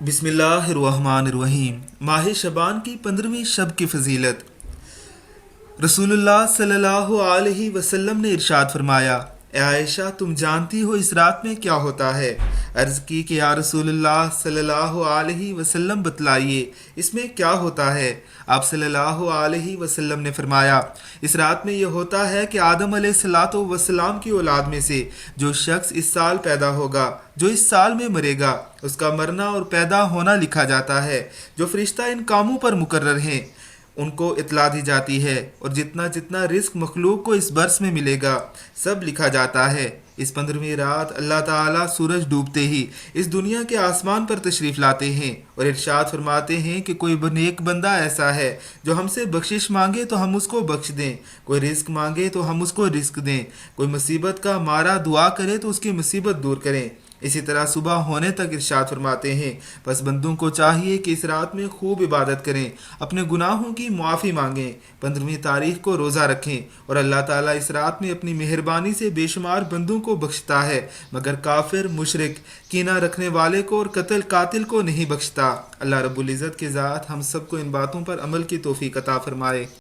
बिस्मिल्लाहिर्रहमानिर्रहीम। माह शबान की 15वीं शब की फजीलत। रसूलुल्लाह सल्लल्लाहु अलैहि वसल्लम ने इरशाद फरमाया, ए आयशा, तुम जानती हो इस रात में क्या होता है? अर्ज़ की कि या रसूलुल्लाह सल्लल्लाहु अलैहि वसल्लम, बतलाइए इसमें क्या होता है? आप सल्लल्लाहु अलैहि वसल्लम ने फरमाया, इस रात में यह होता है कि आदम अलैहिस्सलातु वस्सलाम की औलाद में से जो शख्स इस साल पैदा होगा, जो इस साल में मरेगा, उसका मरना और पैदा होना लिखा जाता है। जो फरिश्ता इन कामों पर मुकर्रर हैं उनको इतला दी जाती है, और जितना जितना रिस्क मखलूक को इस बरस में मिलेगा सब लिखा जाता है। इस 15वीं रात अल्लाह ताला सूरज डूबते ही इस दुनिया के आसमान पर तशरीफ़ लाते हैं और इरशाद फरमाते हैं कि कोई नेक बंदा ऐसा है जो हमसे बख्शिश मांगे तो हम उसको बख्श दें, कोई रिस्क मांगे तो हम उसको रिस्क दें, कोई मुसीबत का मारा दुआ करे तो उसकी मुसीबत दूर करें। इसी तरह सुबह होने तक इरशाद फरमाते हैं, बस बंदों को चाहिए कि इस रात में खूब इबादत करें, अपने गुनाहों की मुआफ़ी मांगें, 15वीं तारीख को रोज़ा रखें, और अल्लाह ताला इस रात में अपनी मेहरबानी से बेशुमार बंदों को बख्शता है, मगर काफिर, मुशरिक, कीना रखने वाले को और कातिल को नहीं बख्शता। अल्लाह रब्बुल इज़्ज़त की ज़ात हम सबको इन बातों पर अमल की तौफीक अता फरमाए।